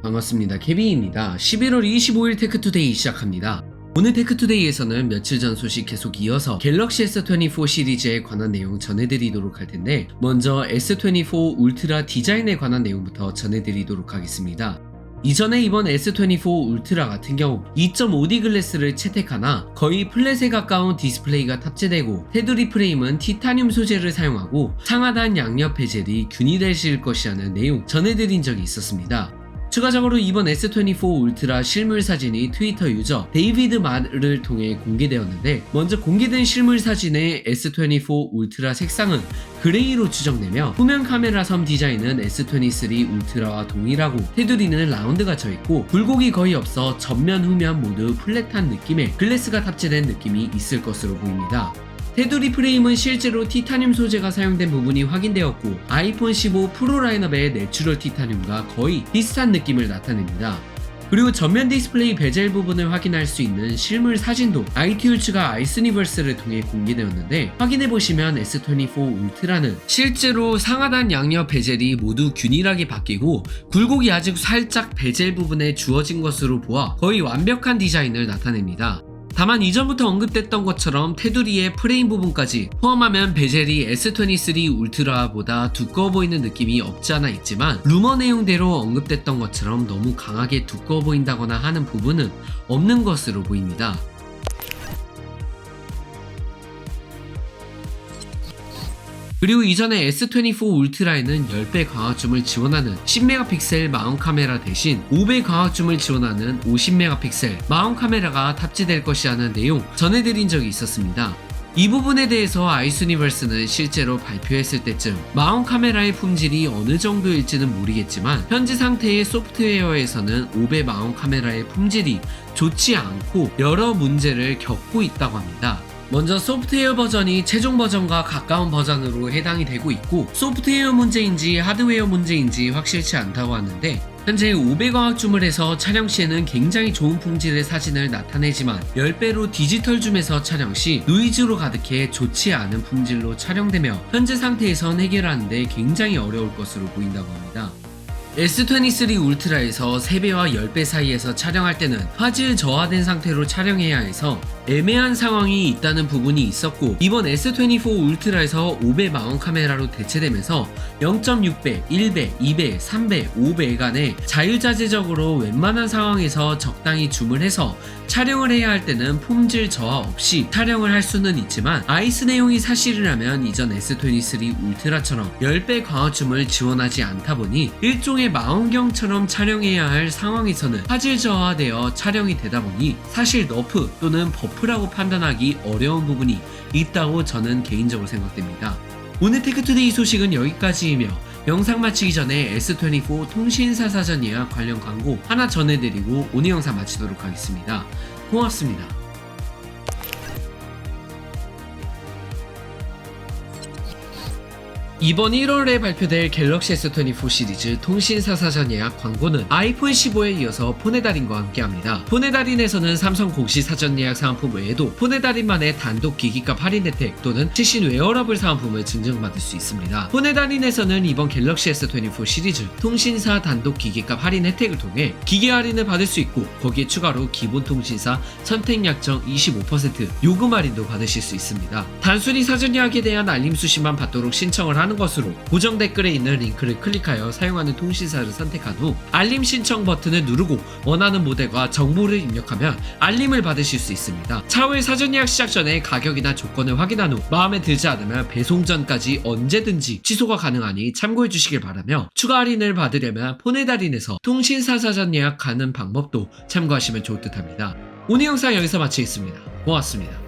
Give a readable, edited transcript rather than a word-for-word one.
반갑습니다. 케빈입니다. 11월 25일 테크투데이 시작합니다. 오늘 테크투데이에서는 며칠 전 소식 계속 이어서 갤럭시 S24 시리즈에 관한 내용 전해드리도록 할 텐데, 먼저 S24 울트라 디자인에 관한 내용부터 전해드리도록 하겠습니다. 이전에 이번 S24 울트라 같은 경우 2.5D 글래스를 채택하나 거의 플랫에 가까운 디스플레이가 탑재되고, 테두리 프레임은 티타늄 소재를 사용하고 상하단 양옆 베젤이 균이 되실 것이라는 내용 전해드린 적이 있었습니다. 추가적으로 이번 S24 울트라 실물 사진이 트위터 유저 데이비드 마를 통해 공개되었는데, 먼저 공개된 실물 사진의 S24 울트라 색상은 그레이로 추정되며, 후면 카메라 섬 디자인은 S23 울트라와 동일하고 테두리는 라운드가 져있고 굴곡이 거의 없어 전면 후면 모두 플랫한 느낌의 글래스가 탑재된 느낌이 있을 것으로 보입니다. 테두리 프레임은 실제로 티타늄 소재가 사용된 부분이 확인되었고, 아이폰 15 프로 라인업의 내추럴 티타늄과 거의 비슷한 느낌을 나타냅니다. 그리고 전면 디스플레이 베젤 부분을 확인할 수 있는 실물 사진도 IT울츠가 아이스니버스를 통해 공개되었는데, 확인해보시면 S24 울트라는 실제로 상하단 양옆 베젤이 모두 균일하게 바뀌고 굴곡이 아주 살짝 베젤 부분에 주어진 것으로 보아 거의 완벽한 디자인을 나타냅니다. 다만 이전부터 언급됐던 것처럼 테두리의 프레임 부분까지 포함하면 베젤이 S23 울트라보다 두꺼워 보이는 느낌이 없지 않아 있지만, 루머 내용대로 언급됐던 것처럼 너무 강하게 두꺼워 보인다거나 하는 부분은 없는 것으로 보입니다. 그리고 이전에 S24 울트라에는 10배 광학줌을 지원하는 10메가픽셀 마운트 카메라 대신 5배 광학줌을 지원하는 50메가픽셀 마운트 카메라가 탑재될 것이라는 내용 전해드린 적이 있었습니다. 이 부분에 대해서 아이스니버스는 실제로 발표했을 때쯤 마운트 카메라의 품질이 어느 정도일지는 모르겠지만, 현재 상태의 소프트웨어에서는 5배 마운트 카메라의 품질이 좋지 않고 여러 문제를 겪고 있다고 합니다. 먼저 소프트웨어 버전이 최종 버전과 가까운 버전으로 해당이 되고 있고, 소프트웨어 문제인지 하드웨어 문제인지 확실치 않다고 하는데, 현재 500광학 줌을 해서 촬영 시에는 굉장히 좋은 품질의 사진을 나타내지만 10배로 디지털 줌에서 촬영 시 노이즈로 가득해 좋지 않은 품질로 촬영되며 현재 상태에선 해결하는데 굉장히 어려울 것으로 보인다고 합니다. S23 울트라에서 3배와 10배 사이에서 촬영할 때는 화질 저하된 상태로 촬영해야 해서 애매한 상황이 있다는 부분이 있었고, 이번 S24 울트라에서 5배 마운트 카메라로 대체되면서 0.6배, 1배, 2배, 3배, 5배간의 자유자재적으로 웬만한 상황에서 적당히 줌을 해서 촬영을 해야 할 때는 품질 저하 없이 촬영을 할 수는 있지만, 아이스 내용이 사실이라면 이전 S23 울트라처럼 10배 광학줌을 지원하지 않다 보니 일종의 망원경처럼 촬영해야 할 상황에서는 화질 저하되어 촬영이 되다 보니 사실 너프 또는 버프라고 판단하기 어려운 부분이 있다고 저는 개인적으로 생각됩니다. 오늘 테크투데이 소식은 여기까지이며, 영상 마치기 전에 S24 통신사 사전 예약 관련 광고 하나 전해드리고 오늘 영상 마치도록 하겠습니다. 고맙습니다. 이번 1월에 발표될 갤럭시 S24 시리즈 통신사 사전 예약 광고는 아이폰 15에 이어서 폰의 달인과 함께합니다. 폰의 달인에서는 삼성 공식 사전 예약 사은품 외에도 폰의 달인만의 단독 기기값 할인 혜택 또는 최신 웨어러블 사은품을 증정받을 수 있습니다. 폰의 달인에서는 이번 갤럭시 S24 시리즈 통신사 단독 기기값 할인 혜택을 통해 기기 할인을 받을 수 있고, 거기에 추가로 기본 통신사 선택 약정 25% 요금 할인도 받으실 수 있습니다. 단순히 사전 예약에 대한 알림 수신만 받도록 신청을 하는 것으로 고정 댓글에 있는 링크를 클릭하여 사용하는 통신사를 선택한 후 알림 신청 버튼을 누르고 원하는 모델과 정보를 입력하면 알림을 받으실 수 있습니다. 차후에 사전 예약 시작 전에 가격이나 조건을 확인한 후 마음에 들지 않으면 배송 전까지 언제든지 취소가 가능하니 참고해 주시길 바라며, 추가 할인을 받으려면 폰의 달인에서 통신사 사전 예약하는 방법도 참고하시면 좋을 듯 합니다. 오늘 영상 여기서 마치겠습니다. 고맙습니다.